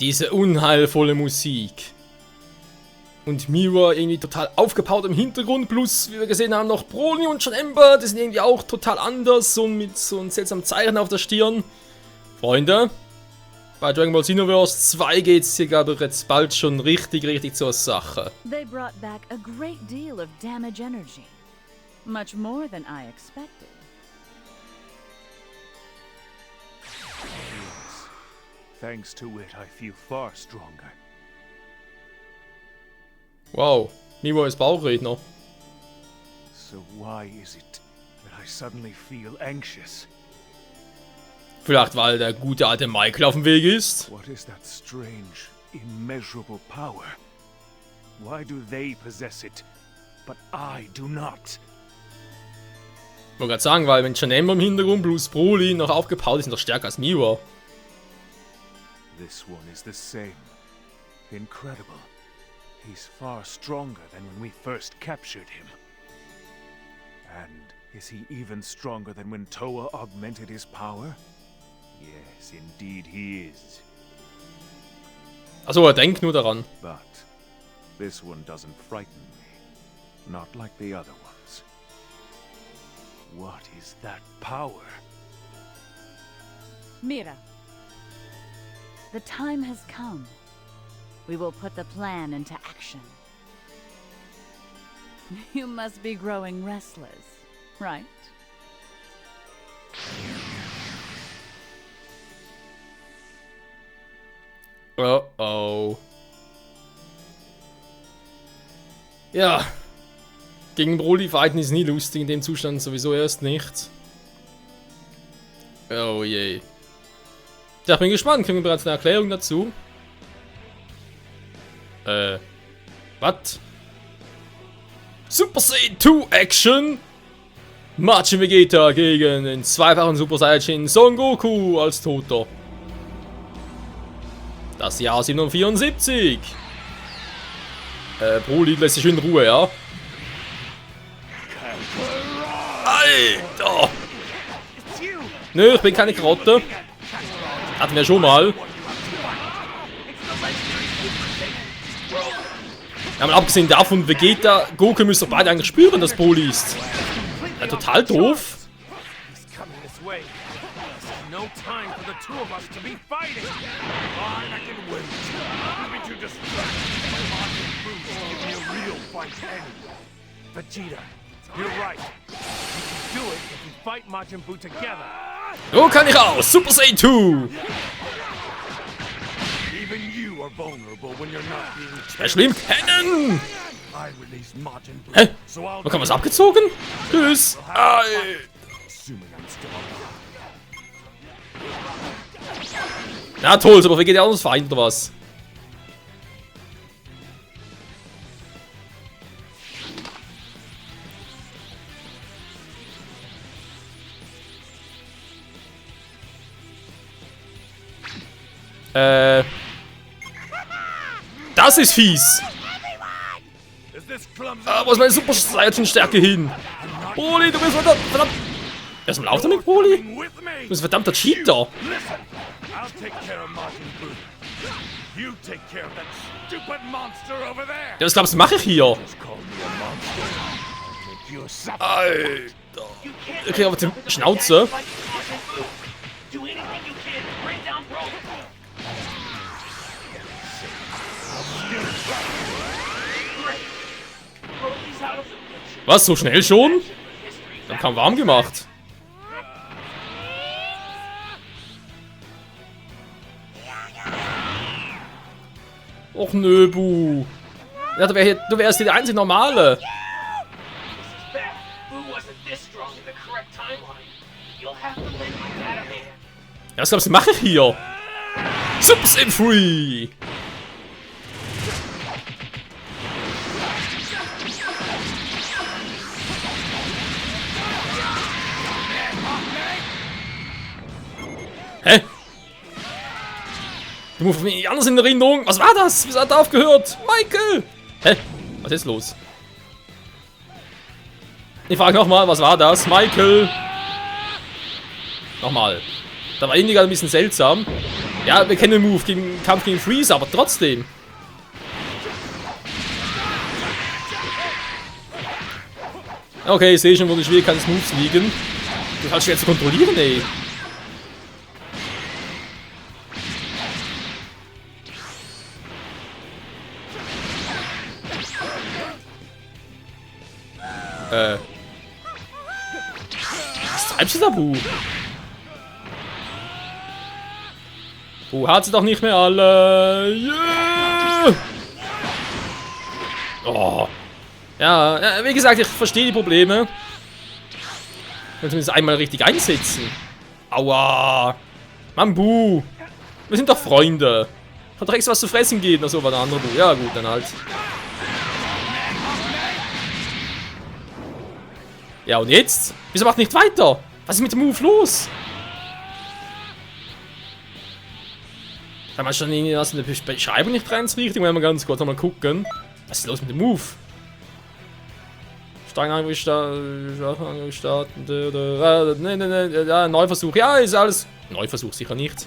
Diese unheilvolle Musik. Und Mira irgendwie total aufgebaut im Hintergrund, plus, wie wir gesehen haben, noch Broly und John Ember, die sind irgendwie auch total anders, so mit so einem seltsamen Zeichen auf der Stirn. Freunde, bei Dragon Ball Xenoverse 2 geht's hier, glaube ich, jetzt bald schon richtig zur Sache. They brought back a great deal of damage energy. Much more than I expected. Yes. Thanks to it, I feel far stronger. Wow, Mira ist Bauchredner. So why is it that I suddenly feel anxious? Vielleicht, weil der gute alte Michael auf dem Weg ist. What is that strange, immeasurable power? Why do they possess it, but I do not? Ich wollte gerade sagen, weil wenn John Ember im Hintergrund plus Broly noch aufgebaut ist, sind doch stärker als Mira. This one is the same. Incredible. He's far stronger than when we first captured him. And is he even stronger than when Toa augmented his power? Yes, indeed he is. Also, er denkt nur daran. But this one doesn't frighten me. Not like the other ones. What is that power? Mira, the time has come. We will put the plan into action. You must be growing restless, right? Oh oh. Ja. Gegen Broly fighten ist nie lustig, in dem Zustand sowieso erst nicht. Oh je. Ja, ich bin gespannt. Kriegen wir bereits eine Erklärung dazu? Was? Super Saiyan 2 Action? Majin Vegeta gegen den zweifachen Super Saiyajin Son Goku als Toter. Das Jahr 774. Broly lässt sich in Ruhe, ja? Alter! Nö, ich bin keine Karotte. Hatten wir schon mal. Ja, mal abgesehen davon, Vegeta, Goku müssen beide eigentlich spüren, dass Broly ist. Ja, total doof. Vegeta, you're right. We can do it if we fight Majin Buu together. So kann ich raus. Super Saiyan 2. Even you are vulnerable when you're not being Special im Cannon. I release Majin Buu. Hä? So I'll Wo kann man es abgezogen? Tschüss. assuming I'm still alive. Na toll, aber Vegeta auch noch Feind oder was? Das ist fies. Wo ist meine Super Saiyajin-Stärke hin? Broly, du bist verdammt. Erstmal auf damit, Broly. Du bist verdammter Cheater. I'll take care of Majin Buu. You take care of that stupid monster over there. Ja, was glaubst du, mache ich hier? Just call me a monster. I'll make you suffer. Alter. Okay, aber die Schnauze. Do anything you can to bring down Broly. Broly's out of the picture. Was, so schnell schon? Dann kam warm gemacht. Och nö, Bu. Ja, du wärst hier der einzige Normale. This is bad. Boo wasn't this strong in the correct timeline. You'll have to live with that man. Ja, was glaubst du, mache ich hier? Super Saiyan 3. Hä? Du musst mich anders in Erinnerung. Was war das? Wieso hat er aufgehört? Michael! Hä? Was ist los? Ich frage nochmal, was war das? Michael! Nochmal. Da war irgendwie gerade ein bisschen seltsam. Ja, wir kennen den Move gegen Kampf gegen Freeze, aber trotzdem. Okay, ich sehe schon, wo die Schwierigkeit des Moves liegen. Das ist halt schwer zu kontrollieren, ey. Was treibst du da, Bu? Bu hat sie doch nicht mehr alle. Yeah! Oh. Ja, wie gesagt, ich verstehe die Probleme. Ich will zumindest einmal richtig einsetzen. Aua. Mann, Bu. Wir sind doch Freunde. Hat doch extra was zu fressen geben. Achso, war der andere Bu. Ja, gut, dann halt. Ja, und jetzt? Wieso macht nicht weiter? Was ist mit dem Move los? Kann man schon in der Beschreibung nicht reinrichten? Wollen wir ganz kurz nochmal gucken. Was ist los mit dem Move? Stangenangriff starten. Ne, Neuversuch. Ja, ist alles. Neuversuch sicher nicht.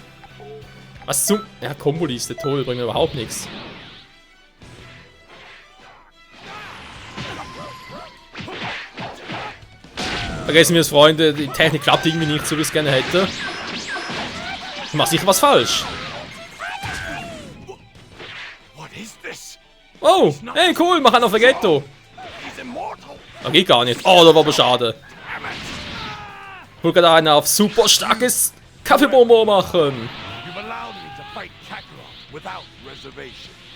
Was zum. Ja, Komboliste, toll, bringt mir überhaupt nichts. Vergessen wir es, Freunde, die Technik klappt irgendwie nicht so, wie ich es gerne hätte. Ich mach sicher was falsch. Oh, hey, cool, mach einen auf Vegetto. Da geht gar nicht. Oh, das war aber schade. Ich wollte gerade einen auf super starkes Kaffeebonbon machen.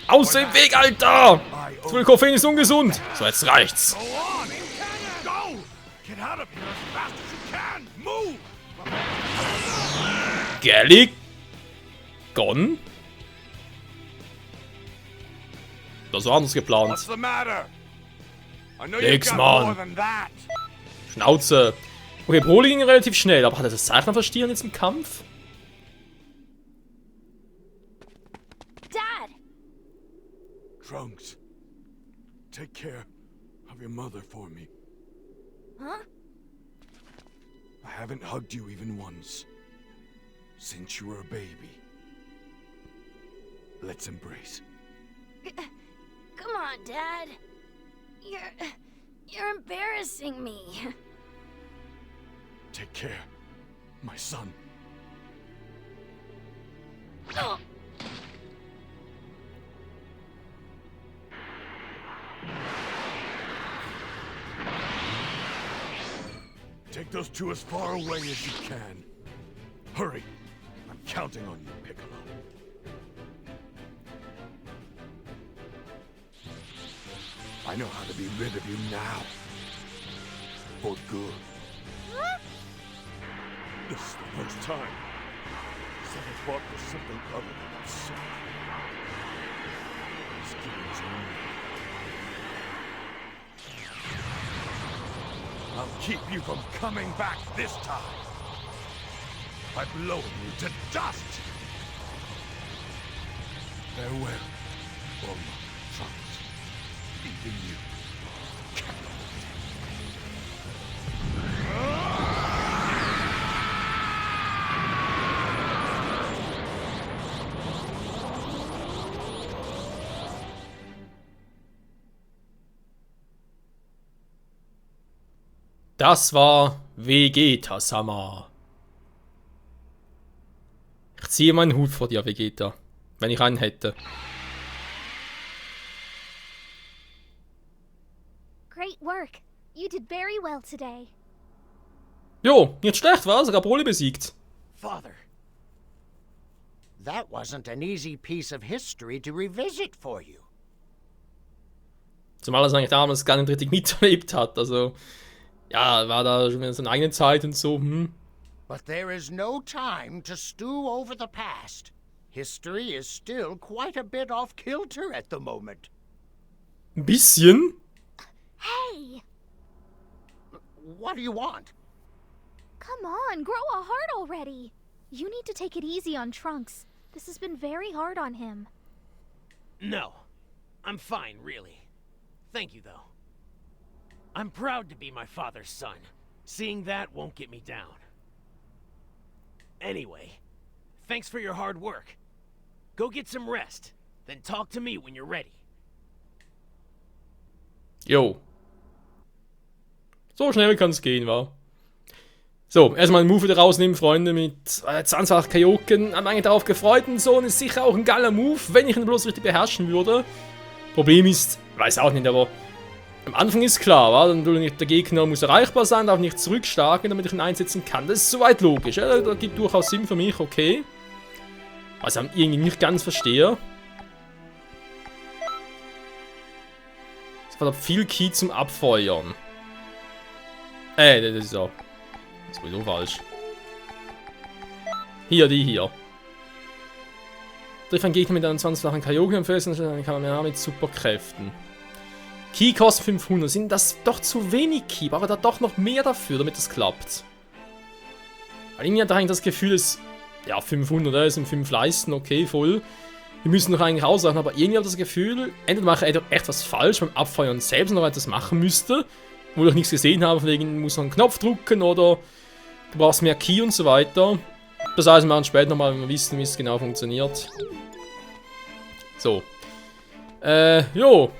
Aus dem Weg, Alter! Zu viel Koffein ist ungesund. So, jetzt reicht's. Gellig? Gone? Das war anders geplant. Nix, Mann. Schnauze. Okay, Broly ging relativ schnell, aber hat er das Zeichen verstehen jetzt im Kampf? Dad! Trunks, take care of your mother for me. Huh? I haven't hugged you even once since you were a baby. Let's embrace. Come on, Dad. You're embarrassing me. Take care, my son. Oh. Take those two as far away as you can. Hurry. I'm counting on you, Piccolo. I know how to be rid of you now. For good. Huh? This is the first time someone fought for something other than himself. He's giving his own. I'll keep you from coming back this time. By blowing you to dust. Farewell, Bulma, Trunks. Even you. Das war Vegeta-sama. Ich ziehe meinen Hut vor dir, Vegeta. Wenn ich einen hätte. Great work. You did very well today. Jo, nicht schlecht, war sogar Broly besiegt. Father, that wasn't an easy piece of history to revisit for you. Zumal er eigentlich damals gar nicht richtig miterlebt hat, also... Ja, war da schon wieder seine eigene Zeit und so, But there is no time to stew over the past. History is still quite a bit off kilter at the moment. Ein bisschen? Hey! What do you want? Come on, grow a heart already. You need to take it easy on Trunks. This has been very hard on him. No. I'm fine, really. Thank you, though. I'm proud to be my father's son. Seeing that won't get me down. Anyway, Thanks for your hard work. Go get some rest, then talk to me when you're ready. Jo. So schnell kann's gehen, wa? So, erstmal einen Move wieder rausnehmen, Freunde, mit 20 Kaioken. Haben eigentlich darauf gefreut und so. Und ist sicher auch ein geiler Move, wenn ich ihn bloß richtig beherrschen würde. Problem ist, weiß auch nicht, aber am Anfang ist klar, wa? Dann der Gegner muss erreichbar sein, darf nicht zurückstarken, damit ich ihn einsetzen kann. Das ist soweit logisch, ja? Das gibt durchaus Sinn für mich, okay. Was ich irgendwie nicht ganz verstehe. Das war viel Key zum Abfeuern. Das ist ja... Das ist sowieso falsch. Hier, die hier. Trifft ein Gegner mit einem 20-fachen Kaioken am Felsen, dann kann man mehr mit Superkräften. Key kostet 500. Sind das doch zu wenig Key? Aber da doch noch mehr dafür, damit das klappt. Weil irgendwie hat eigentlich das Gefühl, es... Ja, 500, das sind 5 Leisten, okay, voll. Wir müssen noch eigentlich aussagen, aber irgendwie habe ich das Gefühl, entweder mache ich echt was falsch beim Abfeuern selbst noch etwas machen müsste, wo ich nichts gesehen habe, wegen muss man einen Knopf drücken oder du brauchst mehr Key und so weiter. Das heißt, wir machen später nochmal, wenn wir wissen, wie es genau funktioniert. So. Jo.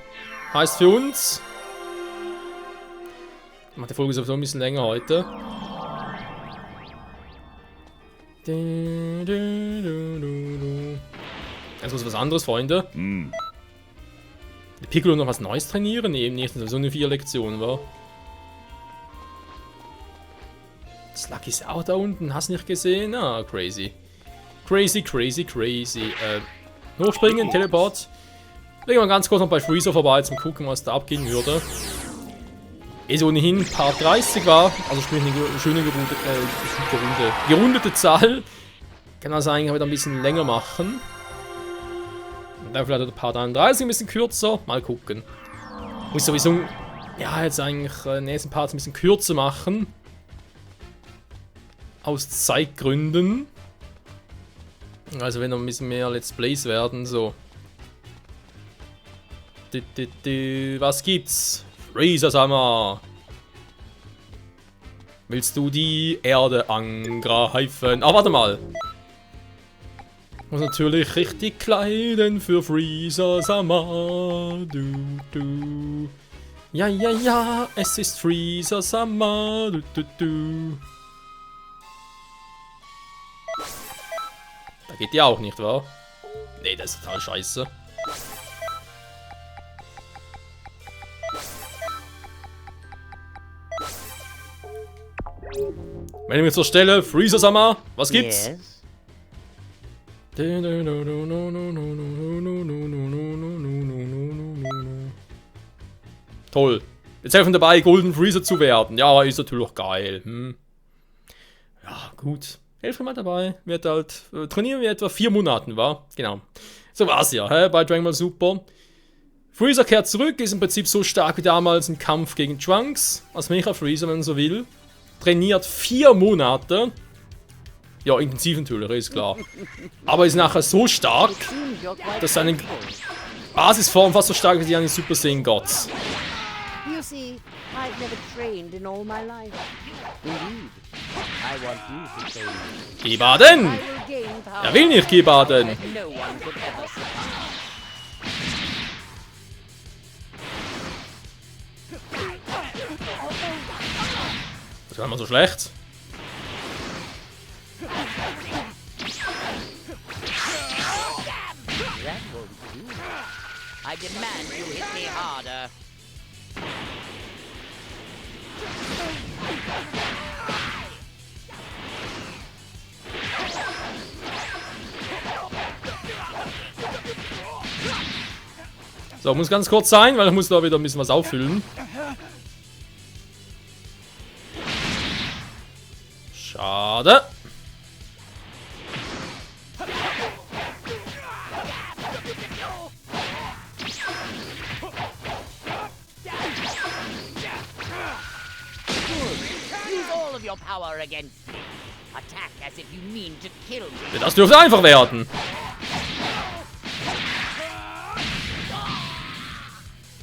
Heißt für uns... Macht die Folge sowieso ein bisschen länger heute. Ganz kurz was anderes, Freunde. Die Piccolo noch was Neues trainieren? Nee, eben nicht. So eine 4 Lektion, wa? Slug ist auch da unten. Hast du nicht gesehen? Ah, crazy. Crazy, crazy, crazy. Hochspringen, Teleport. Legen wir ganz kurz noch bei Freezer vorbei, zum gucken, was da abgehen würde. Ist ohnehin Part 30 war. Also sprich eine schöne gerundete Zahl. Kann also eigentlich wieder ein bisschen länger machen. Dann vielleicht der Part 31 ein bisschen kürzer. Mal gucken. Muss sowieso, ja, jetzt eigentlich den nächsten Part ein bisschen kürzer machen. Aus Zeitgründen. Also wenn noch ein bisschen mehr Let's Plays werden, so. Was gibt's? Freezer-Sama! Willst du die Erde angreifen? Ah, warte mal! Muss natürlich richtig kleiden für Freezer-Sama. Ja, ja, ja, es ist Freezer-Sama. Da geht die auch nicht, wa? Nee, das ist total scheiße. Wenn ich mich zur Stelle, Freezer-Sama, was gibt's? Yes. Toll. Jetzt helfen dabei, Golden Freezer zu werden. Ja, ist natürlich auch geil. Ja, gut. Helfen mal dabei. Wird halt, trainieren wir etwa 4 Monaten, wa? Genau. So war's ja, bei Dragon Ball Super. Freezer kehrt zurück, ist im Prinzip so stark wie damals im Kampf gegen Trunks. Als Mecha Freezer, wenn man so will. Trainiert 4 Monate. Ja, intensiv natürlich, ist klar. Aber ist nachher so stark, dass seine Basisform fast so stark ist wie die eines Super Saiyan Gods. You see, I've never trained in all my life. Indeed, I want you to train me. Gebaden! I will gain power Er will nicht gebaden! that no one could ever surpass. Das war immer so schlecht. That won't do. I demand you hit me harder. So, muss ganz kurz sein, weil ich muss da wieder ein bisschen was auffüllen. Schade. Use all of your power against me. Attack as if you mean to kill me. Das dürfte einfach werden.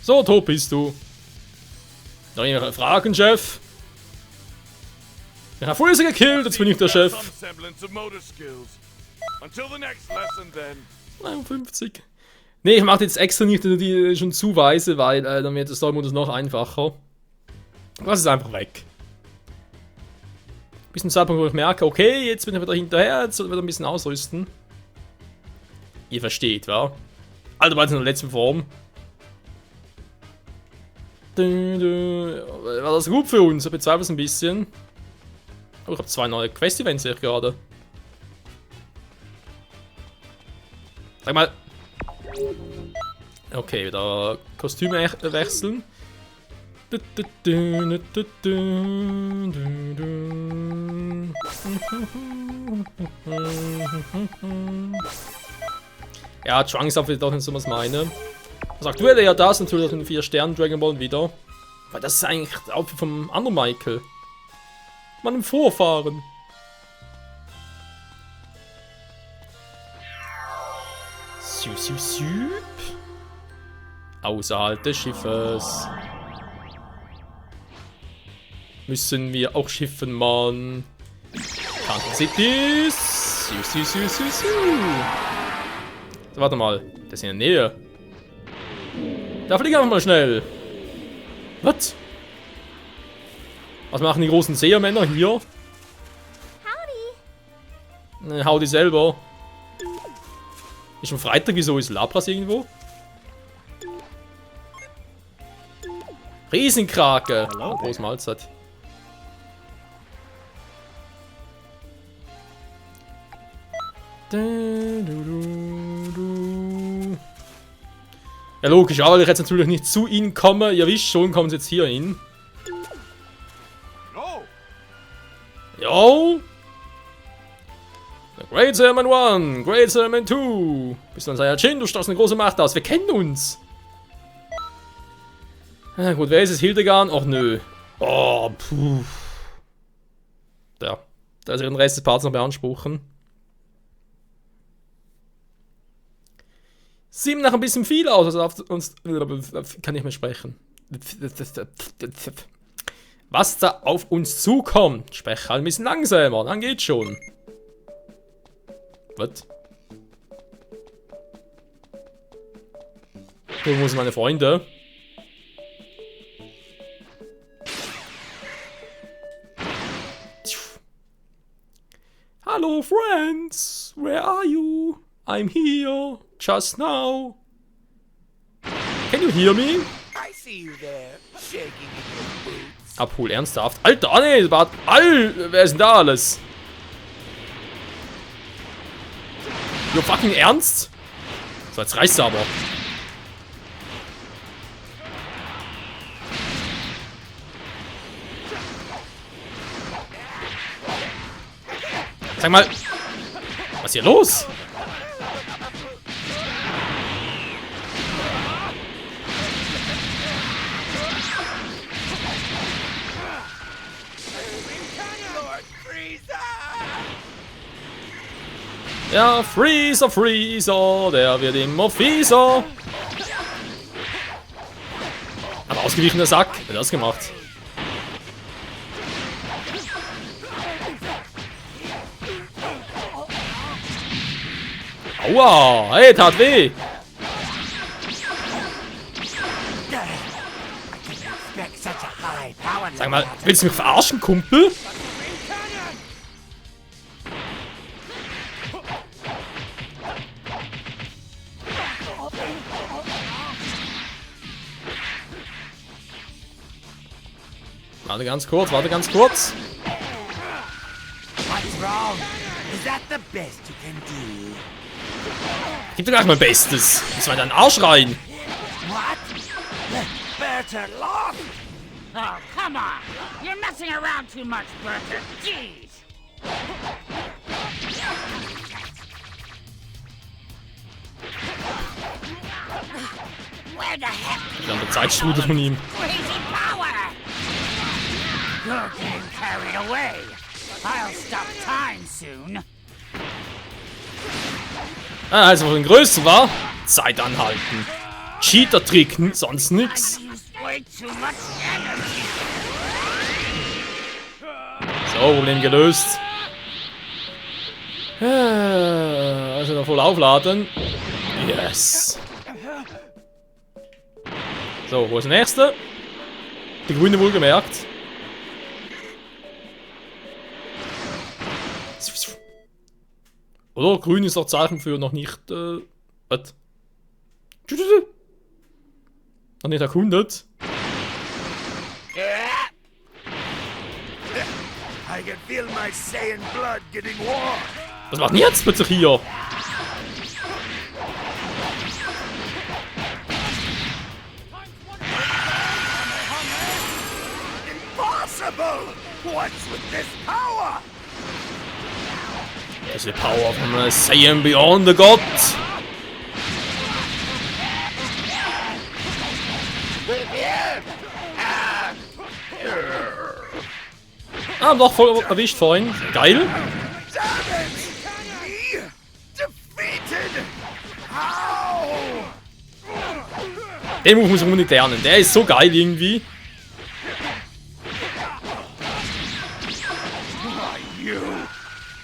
So, tot bist du. Noch irgendwelche Fragen, Chef? Ich habe Freezer gekillt, jetzt bin ich der Chef. Some semblance of motor skills. Until the next lesson, then. 53. Nee, ich mache jetzt extra nicht die schon zu weise, weil dann wird der Story-Modus noch einfacher. Lass es einfach weg. Bis zum Zeitpunkt, wo ich merke, okay, jetzt bin ich wieder hinterher, jetzt soll ich wieder ein bisschen ausrüsten. Ihr versteht, wa? Alter, war jetzt in der letzten Form. War das gut für uns? Ich bezweifle es ein bisschen. Oh, ich habe 2 neue Quest-Events, sehe ich gerade. Sag mal. Okay, wieder Kostüme wechseln. Ja, Trunks hat doch nicht so was meine. Was aktuell ja das natürlich in 4 Sternen Dragon Ball wieder. Weil das ist eigentlich der Outfit vom anderen Michael. Meinem Vorfahren. Süp. Außerhalb des Schiffes. Müssen wir auch schiffen, Mann. Kanten Cities. So, warte mal. Der ist in der Nähe. Da fliegen wir einfach mal schnell. Was? Was machen die großen Seermänner hier? Howdy. Howdy selber. Ist schon Freitag, wieso ist Lapras irgendwo? Riesenkrake. Große Mahlzeit. Ja, logisch, aber ich jetzt natürlich nicht zu ihnen komme. Ihr wisst schon, kommen sie jetzt hier hin. Jo! Great Sermon 1, Great Sermon 2. Bist du ein Saiyajin? Du strahlst eine große Macht aus. Wir kennen uns. Na gut, wer ist es? Hildegard? Och nö. Oh, puh. Ja, da ist ihren Rest des Parts noch beanspruchen. 7 nach ein bisschen viel aus, also auf uns kann nicht mehr sprechen. Was da auf uns zukommt, spreche halt ein bisschen langsamer, dann geht's schon. Was? Wo sind meine Freunde? Hallo friends, where are you? I'm here, just now. Can you hear me? I see you there, shaking in your boots. Abhol, ernsthaft? Alter, nee, warte, wer ist denn da alles? Jo, fucking ernst? So, jetzt reicht's aber. Sag mal, was ist hier los? Ja, Freezer, der wird immer fieser. Aber ausgewichener Sack, wer hat das gemacht? Aua, hey, tat weh. Sag mal, willst du mich verarschen, Kumpel? Warte ganz kurz, warte ganz kurz. Gib dir gleich mein Bestes. Jetzt mal deinen Arsch rein. Oh, come on! You're messing around too much, Bertha. Jeez! Where the heck? Die ganze Zeitstudie von ihm. Crazy power! You're getting carried away. I'll stop time soon. Ah, also von den Größten war Zeit anhalten. Cheater-Trick, sonst nix. So, Problem gelöst. Also noch voll aufladen. Yes. So, wo ist der nächste? Die Grüne wohlgemerkt. Oder? Grün ist auch Zeichen für noch nicht. Was? Noch nicht erkundet. I can feel my Saiyan blood getting warm. Was macht denn jetzt plötzlich hier? Impossible! What's with this power? Das ist die Power von Saiyan Beyond the God. Ah, doch voll erwischt vorhin. Geil. Damn it! Me? Defeated? How? Den Move muss ich unbedingt lernen. Der ist so geil irgendwie. You!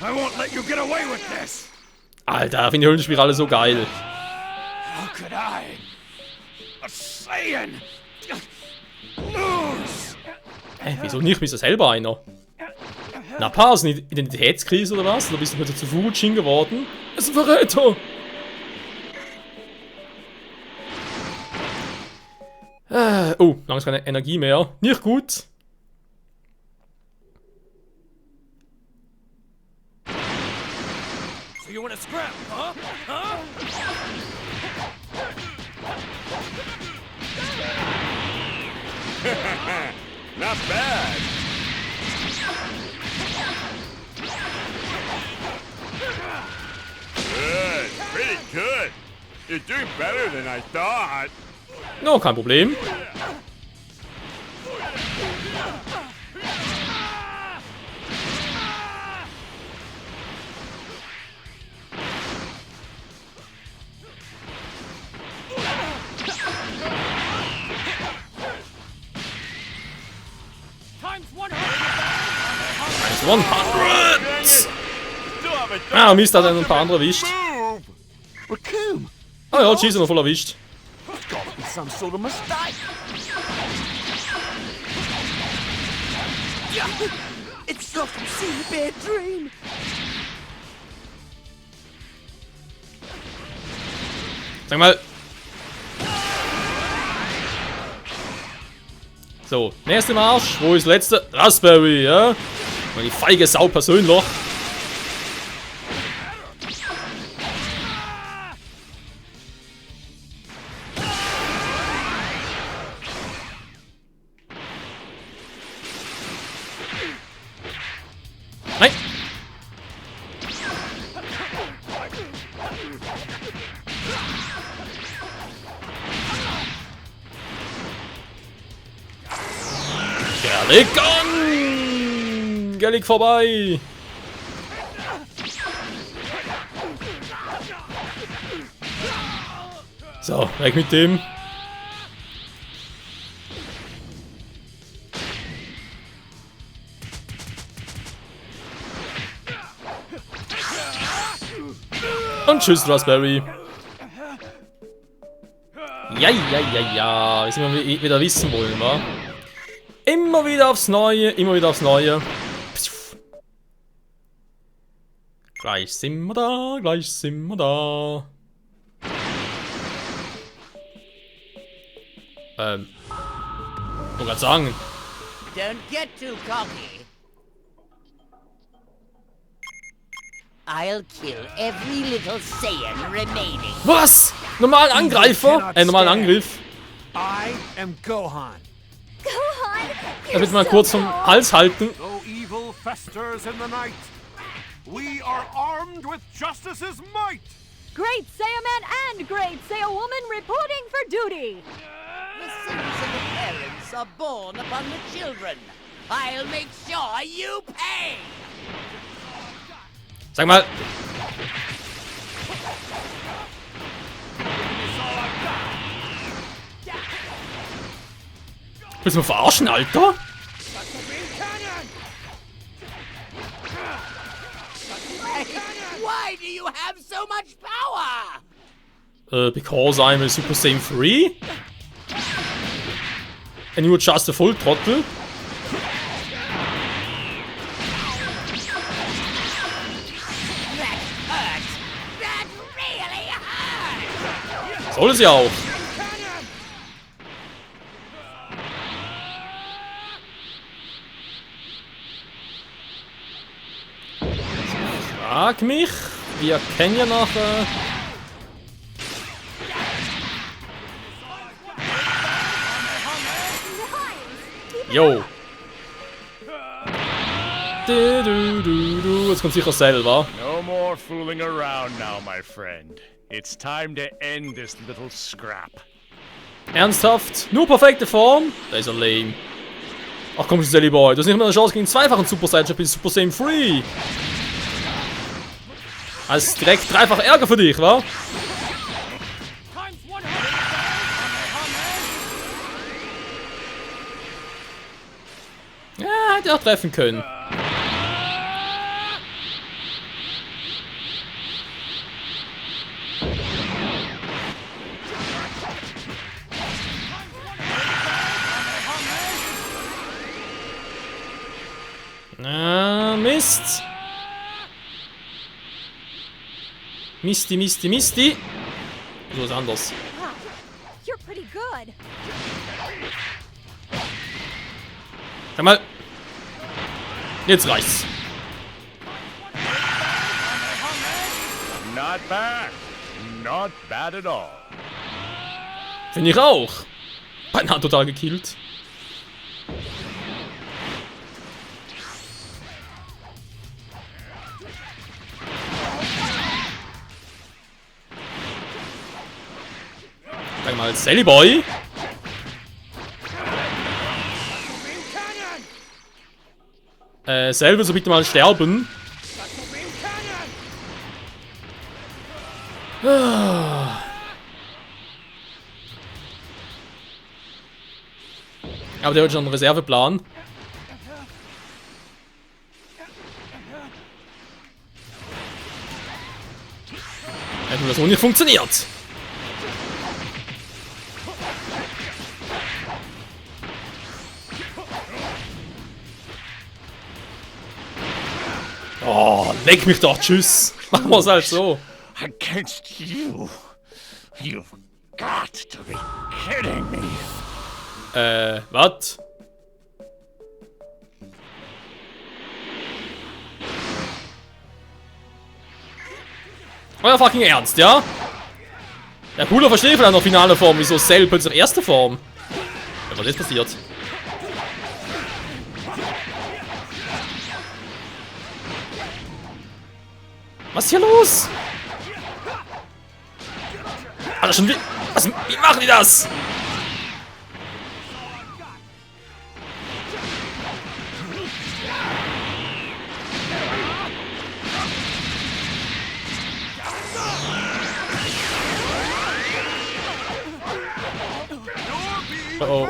I won't let you get away with this! Alter, finde die Höllenspirale so geil. How could I? A Saiyan! Lose! Hä, wieso nicht? Bist du selber einer? Na, Pass, eine Identitätskrise oder was? Oder bist du plötzlich zu Furujin geworden? Er ist ein Verräter! Oh, langsam keine Energie mehr. Nicht gut. So you wanna scrap, huh? Huh? Not bad! Good, pretty good. You're doing better than I thought. No, kein Problem. Times 100! 100! Ah, Mist, hat ein paar andere erwischt. Raccoon, Ah ja, Cheese noch voll erwischt. it's gotta be some sort of mistake. It's not a bad dream. Sag mal. So, nächste Marsch. Wo ist letzte? Raspberry, ja? Mal die feige Sau persönlich. Nein! Galligan! Gallig vorbei! So, weg mit dem. Und tschüss, Raspberry. Ja. Wir sind mal wieder wissen wollen, wa? Immer wieder aufs Neue, immer wieder aufs Neue. Gleich sind wir da, gleich sind wir da. Wollte gerade sagen. Don't get too cocky. I'll kill every little Saiyan remaining. Was? Normalen Angreifer? Normalen Angriff. I am Gohan. Gohan! Er wird mal kurz zum Hals halten. Though evil festers in the night, we are armed with justice's might. Great Saiyaman and Great Saiyawoman reporting for duty! The sins of the parents are born upon the children. I'll make sure you pay. Sag mal. Willst du mich verarschen, Alter? Hey, what? do you have so much power? Because I'm a Super Saiyan 3? And you're just a full trottel? That hurts. That really hurts. Soll es ja auch. Frag mich, wir kennen ja noch... Jo. Jetzt kommt sicher selber. No more fooling around now, my friend. It's time to end this little scrap. Ernsthaft? Nur perfekte Form? Das ist ja lame. Ach komm, Sally Boy, du hast nicht mehr eine Chance gegen zweifachen Super Saiyan bis Super Saiyan 3. Das ist direkt dreifach Ärger für dich, wa? Ja, hätte auch treffen können. Mist. Misty. So ist anders. You're pretty good. Sag mal. Jetzt reicht's. Not bad. Not bad at all. Finde ich auch. Beinahe total gekillt. Sag mal, Sally Boy. Selber so bitte mal sterben. Aber der hat schon einen Reserveplan. Hätte das so nicht funktioniert. Oh, leck mich doch, tschüss. Machen wir es halt so. Against you. You've got to be kidding me. Was? Euer fucking Ernst, ja? Der Cooler versteht vielleicht noch finale Form. Wieso Cell plötzlich erste Form? Ja, was ist passiert? Was ist hier los? Alter, schon wie... wie machen die das? Oh.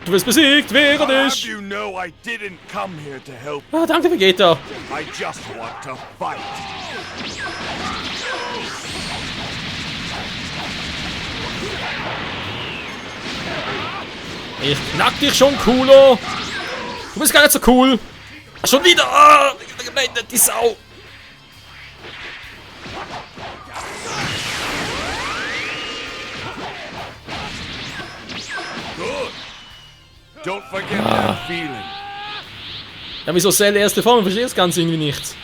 Du wirst besiegt, wehre dich! You know I didn't come here to help. Ah, danke, Vegeta. I just want to fight. Ich knack dich schon, Cooler. Du bist gar nicht so cool. Schon wieder. Ah, geblendet, die Sau. Don't forget that feeling. Ja, wieso Cell erste Form? Ich verstehe das Ganze irgendwie nicht.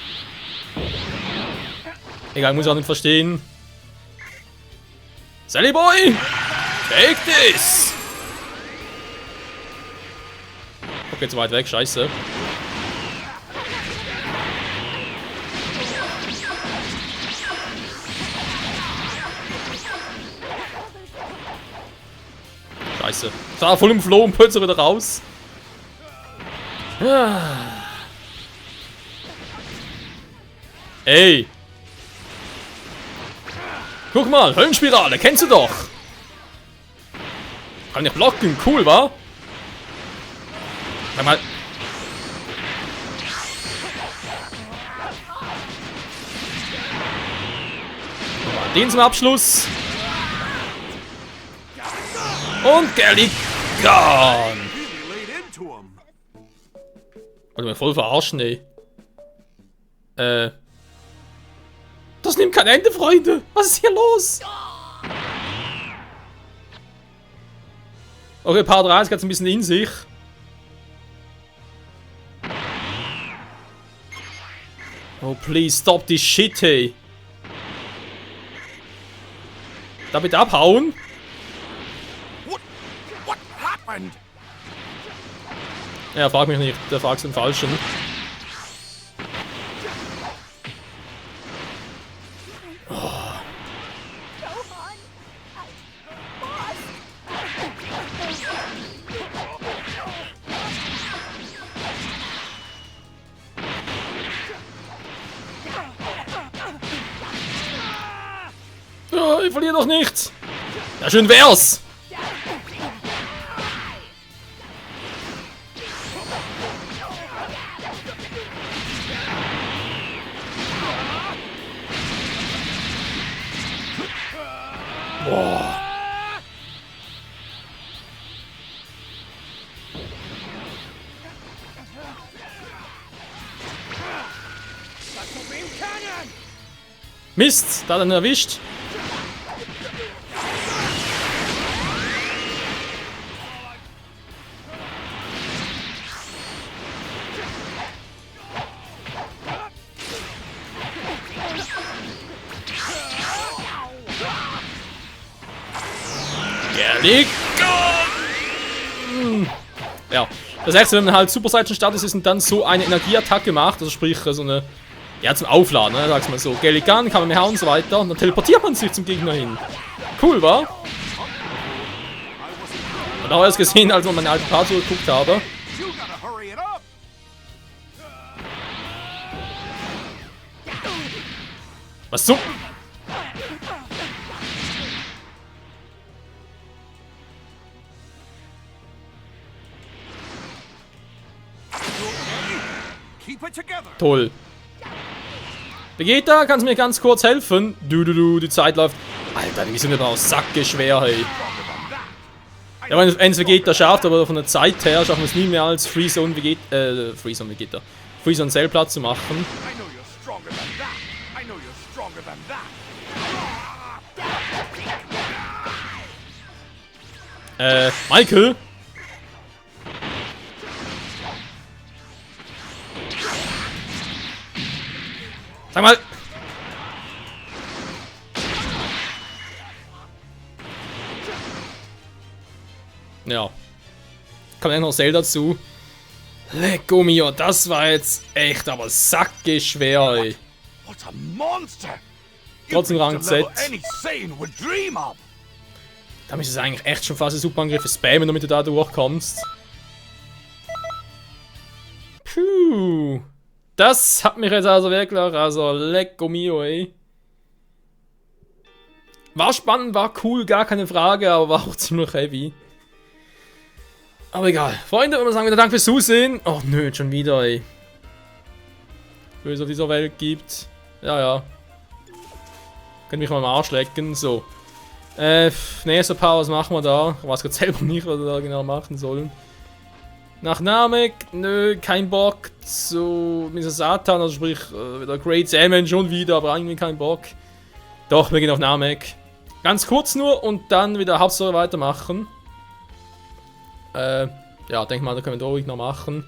Egal, muss ich auch nicht verstehen. Sally Boy! Take this! Okay, zu weit weg, scheiße. Scheiße. Ich war voll im Flow und plötzlich wieder raus. Ey! Guck mal, Höllenspirale, kennst du doch! Kann ich blocken, cool, wa? Sag mal. Den zum Abschluss. Und Galigan. Wollte mir voll verarschen, ey. Das nimmt kein Ende, Freunde. Was ist hier los? Okay, Part 3 ist jetzt ein bisschen in sich. Oh, please, stop this shit, hey. Da bitte abhauen. What happened? Ja, frag mich nicht. Der fragt den Falschen. Oh, ich verliere doch nichts. Ja, schön wär's. Boah. Mist, da hat er ihn erwischt. Ja, das heißt, wenn man halt Super Saiyan Status ist und dann so eine Energieattacke macht, also sprich so eine, ja zum Aufladen, ne, sag's mal so, Galigan, kann man mehr hauen und so weiter, und dann teleportiert man sich zum Gegner hin. Cool, wa? Und auch erst gesehen, als ich meine alten Part geguckt habe. Was so? Toll. Vegeta, kannst du mir ganz kurz helfen? Die Zeit läuft. Alter, die sind aber auch sackeschwer, hey. Ja, wenn es Vegeta schafft, aber von der Zeit her schaffen wir es nie mehr als Freezone Vegeta. Freezone Cell Platz zu machen. Michael? Sag mal! Ja. Kommt ja noch Cell dazu. Lecco mio, das war jetzt echt aber sackeschwer, ey. Trotzdem Rang Z. Da müsstest du eigentlich echt schon fast Superangriffe spammen, damit du da durchkommst. Puh. Das hat mich jetzt also wirklich, also lecco mio, ey. War spannend, war cool, gar keine Frage, aber war auch ziemlich heavy. Aber egal. Freunde, ich würde sagen, wieder Dank fürs Zusehen. Oh nö, schon wieder, ey. Wie es auf dieser Welt gibt. Ja, ja. Können mich mal am Arsch lecken, so. Nächster Part, was machen wir da? Ich weiß gerade selber nicht, was wir da genau machen sollen. Nach Namek, nö, kein Bock zu Mr. Satan, also sprich, wieder Great Saiyaman schon wieder, aber irgendwie kein Bock. Doch, wir gehen auf Namek. Ganz kurz nur und dann wieder Hauptstory weitermachen. Ja, denk mal, da können wir ruhig noch machen.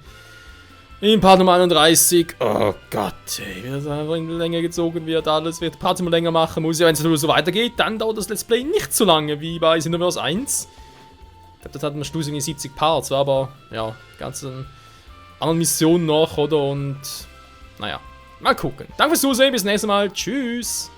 In Part Nummer 31. Oh Gott, ey, wie das einfach in die Länge gezogen wird, alles wird Part immer länger machen muss. Ja, wenn es so weitergeht, dann dauert das Let's Play nicht so lange wie bei Xenoverse 1. Ich glaube, das hatten wir schlussendlich 70 Parts, aber ja, ganze andere Missionen noch, oder? Und naja, mal gucken. Danke fürs Zusehen, bis nächstes Mal. Tschüss.